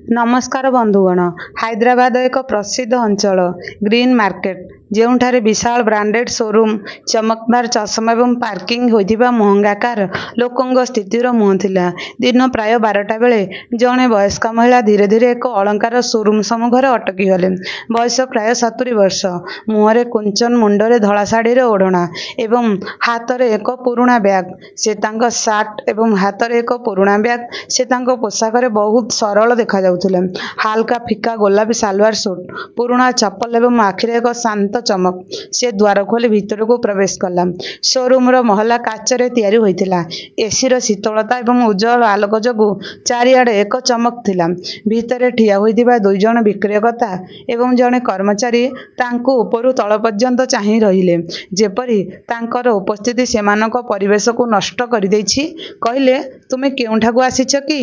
नमस्कार बंधुगण। हैदराबाद एक प्रसिद्ध अंचल ग्रीन मार्केट ଯେଉଁଠାରେ विशाल ब्रांडेड शोरूम चमकदार चषमा एवं पार्किंग होइथिबा महंगा कार लोकंग स्थितिर मुह थिला। दिन प्राय 12टा बेले जणे वयस्क महिला धीरे धीरे एक अलंकार शोरूम सम्मुखरे अटकी गले। बयस प्राय 70 वर्ष। मुहरे कुंचन, मुंडरे धला साड़ी रे ओढ़ना एवं हाथ रे एक पुराना बैग। से तांको शर्ट एवं हाथ रे एक पुराना बैग। से तांको पोशाक रे बहुत सरल देखा जाउथिले। हल्का फिका गोलापी सलवार सूट, पुराना चप्पल एवं आखिरे एक शांत चमक। से द्वार खोली भीतर को प्रवेश कला। शोरूम रो महला काचरे तैयारी होइथिला। एसी रो शीतलता एवं उज्जवल आलोक जगु चारिआडे एक चमक थिला। भीतर ठिया होइथिबा दुई जण विक्रेता एवं जणे कर्मचारी तांको उपरु तळ पर्यंत चाहि रहिले, जेपरि तांकर उपस्थिति सेमानक परिवेश को नष्ट करि दैछि। कहिले, तुमे केउठाकू आसीछ कि?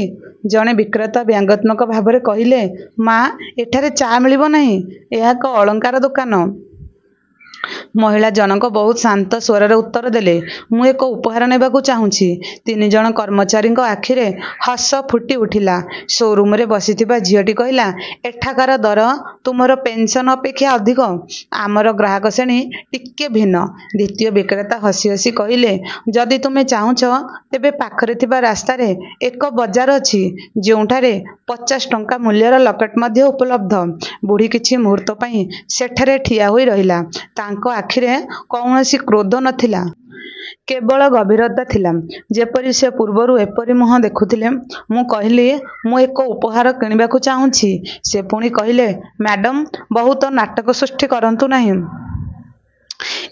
जणे विक्रेता व्यंगात्मक भावरे कहिले, माँ एठारे चा मिलिबो नाही, एहा एक अलंकार दुकान। महिला जनक बहुत शांत स्वर उत्तर देले, मु एक उपहार नेबाकू चाहूछि। तीन जण कर्मचारी आखिरे हस फुटी उठिला। शोरूम रे बसिथिबा झियटी कहिला, एठाकार दर तुमर पेंशन अपेक्षा अधिक, आमर ग्राहक श्रेणी टिके भिन्न। द्वितीय विक्रेता हसी हसी कहिले, जदि तुमे चाहुछ तेबे पाखरे थिबा रास्ता रे एक बजार अछि, जोंठारे 50 टंका मूल्यर लकेट मध्ये उपलब्ध। बुढ़ी किछि मुहूर्त पई सेठारे ठिया होई रहिला। तांको आखिरे कौनसी क्रोध नथिला, केवल गभीरता थिला, जेपरि से पूर्वरु एपरि मुह देखुथिले। मु कहिली, मु एक उपहार किनिबाकू चाहूछि। से पुणी कहिले, मैडम बहुत नाटक सृष्टि करंतु नाही,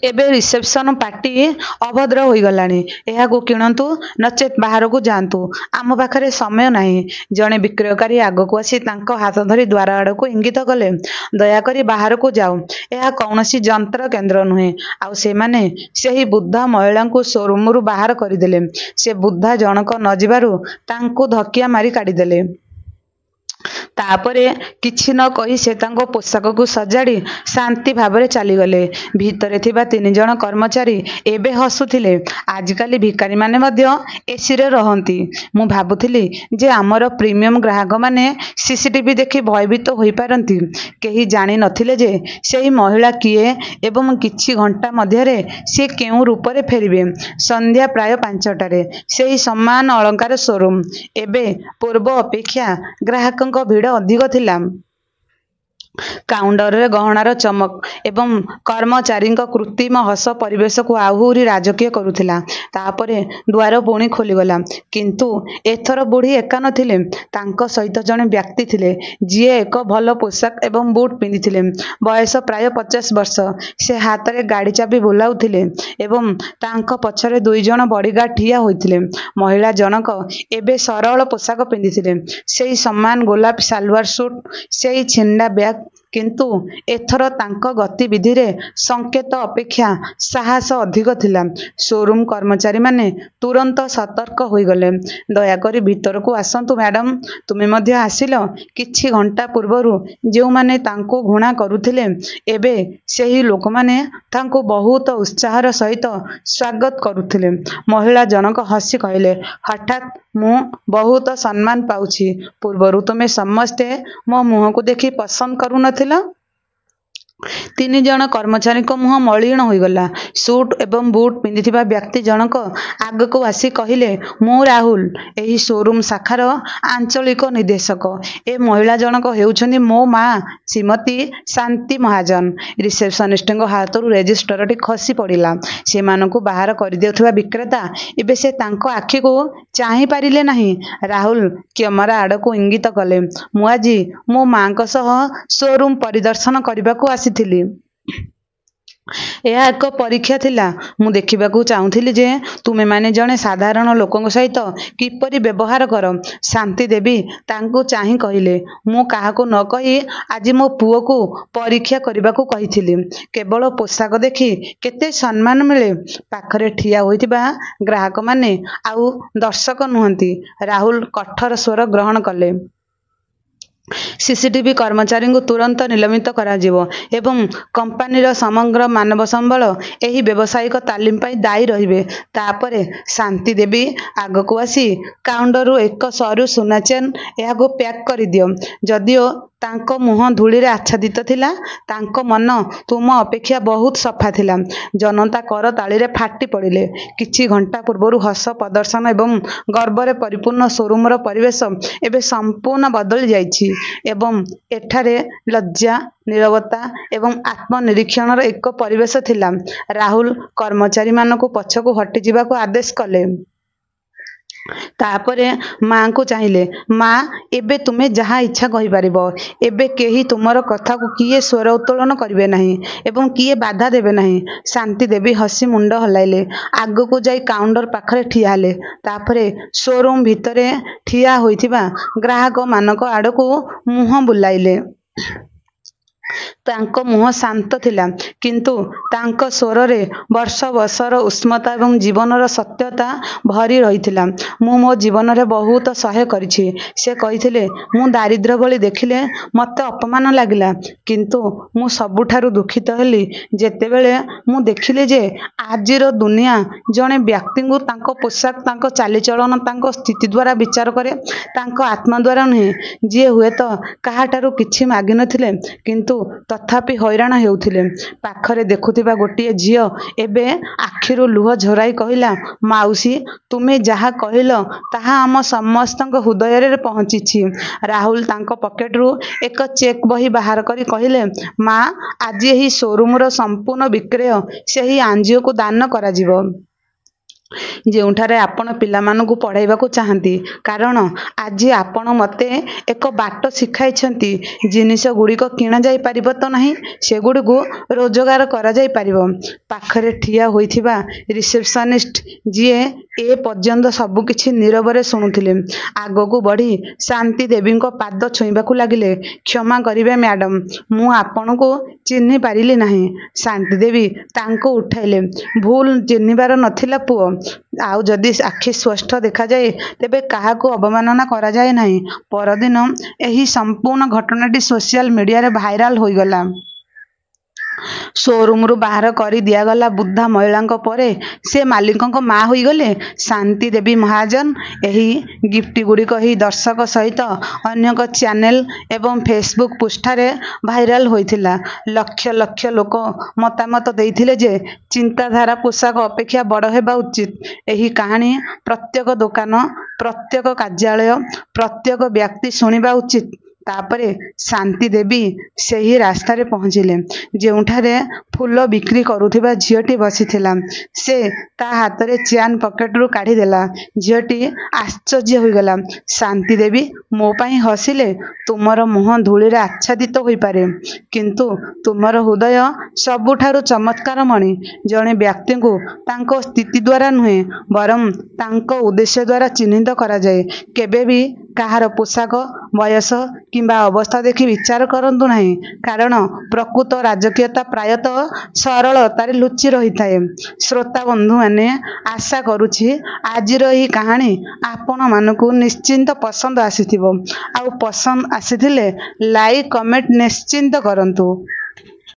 एबे रिसेप्शन पार्टी अभद्र होई गलानी। एहा को किणंतु नचेत बाहर को जांतु, आम पाखरे समय नाही। जणे विक्रयकारी आगो को आसी तांको हाथ धरी द्वार आड़ को इंगित कले, दया करी बाहर को जाओ, एहा कौनसी जंत्र केंद्र नुहे। आउ से माने सेही बुद्धा महिला को शोरूम रु बाहर करिदेले। से बुद्धा जनक न जिबारु तांको धकिया मारी काढी देले। तापरे किछि न कहि से तांको पोशाक को सजाड़ी शांति भावरे चली गले। भीतरे थिबा तीन जण कर्मचारी एबे हसुथिले। आजकाली भिकारी माने मध्य एसी रे रहंती। मु भाबुथिली जे आमर प्रीमियम ग्राहक माने सीसीटीवी देखि भयभीत होई पारंती। केही जानि नथिले जे सेही महिला किए एवं किछि घंटा मध्यरे से केउ रूप रे फेरिबे। संध्या प्राय 5टारे सेही समान अलंकार शोरूम एबे पूर्व अपेक्षा ग्राहकंक भीड़ अधिक थिला। काउंटर रे गहनार चमक एवं कर्मचारी कृत्रिम हस परिवेश को आहुरी राजकीय करुथिला। तापरे द्वार पुणी खोलीगला, किंतु एथर बुढ़ी एका नथिले। तांको सहित जणे व्यक्ति थिले, जिए एक भल पोशाक एवं बूट पिंधिथिले। बयस प्राय 50 वर्ष। से हाथ रे गाड़ी चाबी बुलाउथिले एवं तांको पछरे दुई जण बॉडीगार्ड ठिया होइथिले। महिला जनक एबे सरल पोशाक पिंधिथिले, सेही समान गोलापी सलवार सूट, सेही छिंडा बैग, किंतु एथर तांको गतिविधि रे संकेत अपेक्षा साहस अधिक थिला। शोरूम कर्मचारी माने तुरंत सतर्क होई गले। दया करी भीतर को आसंतु मैडम, तुमे मध्य आसिलो। किछि घंटा पूर्वरु जेउ माने तांको घुणा करुथिले, एबे सेही लोक माने तांको बहुत उत्साहर सहित स्वागत करुथिले। महिला जनक हसी कहले, हठात मु बहुत सम्मान पाउछि। पूर्वरु तुमे समस्ते मो मुह को देखि पसंद करू नथिला। तीन जण कर्मचारी को मुह मलिन होई गला। सूट एवं बूट पिंधिथिबा व्यक्ति जनक आग को आसी कहिले, मु राहुल, एही शोरूम शाखार आंचलिक निर्देशक। ए महिला जनक हेउछनी मो माँ श्रीमती शांति महाजन। रिसेप्शनिस्ट हाथरू रेजिस्टर टी खसी पड़िला। सेमानकु बाहर करि देउथबा विक्रेता एबे से तांको आखि को चाहि पारिले नाही। राहुल कैमरा आड़ को इंगित कले, मु आजी मो माँ को सह शोरूम परिदर्शन करबाकू आसीथिली। यह एक परीक्षा थिला। मु देखिबाकू चाहूथिली जे तुमे माने जणे साधारण लोकंक सहित किपरि व्यवहार कर। शांति देवी तांको चाहि कहिले, मु काहाको न कहि आज मो पुओ को परीक्षा करबाकू कहिथिली। केवल पोशाक देखि केते सम्मान मिले। पाखरे ठिया होइतिबा ग्राहक माने आउ दर्शक नुहंती। राहुल कठोर स्वर ग्रहण कले। सीसीटीवी कर्मचारी को तुरंत निलंबित कराजिवो एवं कंपनीर समग्र मानव संबल एही व्यावसायिक तालीम पाई दायी रहिबे। तापरे शांति देवी आगको आसी काउंटरु एक सरू सुना चेन एहाको पैक करि दियो। जदिओ तांको मुह धूली रे आच्छादित थिला, तांको मन तुम अपेक्षा बहुत सफा थिला। जनता कर ताली रे फाटी पड़िले। किछि घंटा पूर्वरु हस प्रदर्शन एवं गर्व परिपूर्ण शोरूम रो परिवेश एबे संपूर्ण बदली जाइछि एवं एठारे लज्जा नीरवता एवं आत्मनिरीक्षण एक परिवेश थिला। राहुल कर्मचारी मानकु पछकु हटि जिबाकु आदेश कले। तापरे माँ को चाहिए, माँ एबे तुम्हें जहाँ इच्छा कहि पारिबो। एबे केही तुमर कथा को किए स्वर उत्तोलन करिवे नहीं एवं किए बाधा देवे नहीं। शांति देवी हसी मुंड हलाइले। आग को जाई काउंटर पाखरे ठिया हेले। तापरे शोरूम भितरे ठिया होइथिबा ग्राहक मानक आड़को मुह बुलाइले। तांको मुह शांत थिला, किंतु तांको स्वर रे वर्ष वर्षर उष्मता एवं जीवनर सत्यता भरी रहिथिला। मु मो जीवन रे बहुत सहाय करिछि। से कहिथिले, मु दारिद्र्य भली देखिले मते अपमान लागिला, किंतु मु सबुठारु दुखित हेली जेतेबेले मु देखिले जे आजिर दुनिया जणे व्यक्ति को तांको पोशाक, तांको चालीचलन, तांको स्थिति द्वारा विचार करे, तांको आत्मा द्वारा नुहे। जी हुए तो काहाठारु किछि मागि नथिले किंतु तथापि हैरान हेउथिले। पाखरे देखुथिबा गोटिए झियो एबे आखिरु लुह झराई कहिला, माउसी तुमे जहा कहिलो ताहा आम समस्तक हृदय रे पहुंचीछि। राहुल तांको पकेटरू एक चेक बही बाहर करी कहिले, माँ आज एही शोरूम रो संपूर्ण विक्रय सेही एनजीओ को दान कराजिवो जेउठारे आपण पिलामानकु पढ़ाइबाकू चाहती। कारण आज आपण मते एक बाट शिखाइछंती, जिनिस गुड़िक किणा जाई पारिबो तो नहीं, से गुड़िकू रोजगार करा जाई पारिबो। पाखरे ठिया होइथिबा रिसेप्शनिस्ट जीए ए पर्यंत सबु किछि नीरवरे सुनुथिले आगकू बढ़ी शांति देवी को पाद छुईबाकू लागिले। क्षमा करिवे मैडम, मु आपणकू चिन्हि पारिली नहीं। शांति देवी तांको उठाइले। भूल चिन्हिबार नथिला पुओ, आउ जदि आखि स्पष्ट देखा जाए तेबे काहाको अवमानना करा जाए नहीं। परदिन एही संपूर्ण घटनाटी सोशल मीडिया रे भाइराल होई गला। शोरूम रु बाहर करी दिया गला बुद्धा महिला परे से मालिकों माँ होई गले। शांति देवी महाजन एही गिफ्ट गुड़िक ही दर्शक सहित अन्यक चैनल एवं फेसबुक पृष्ठारे भाइराल होइथिला। लक्ष लक्ष लोक मतामत देइथिले जे चिंताधारा पोशाक अपेक्षा बड़ हेबा उचित। एही कहानी प्रत्येक दुकान, प्रत्येक कार्यालय, प्रत्येक व्यक्ति सुनिबा उचित। तापरे शांति देवी सही रास्तारे पहुँचिले जेउठारे फूल बिक्री करुथिबा झियोटी बसिथिला। से ता हाथ रे चैन पॉकेट रु काढ़ी देला। झियोटी आश्चर्य होई गला। शांति देवी मो पाई हसिले, तुमर मुह धूली रे आच्छादित होई पारे, किंतु तुमर हृदय सबुठारु चमत्कार मणि। जणे व्यक्ति को तांको स्थिति द्वारा नुहे बरम तांको उद्देश्य द्वारा चिन्हित करा जाए। केबे भी काहार पोशाक, बयस किंबा अवस्था देखि विचार करंतु नहीं, कारण प्रकृत राजकीयता प्रायतः सरलतारे लुचि रही थाए। श्रोता बंधु माने आशा करुछि आजिर ही कहानी आपण मानकु निश्चिंत पसंद आसीथिबो। आउ पसंद आसीथिले लाइक कमेंट निश्चिंत करंतु।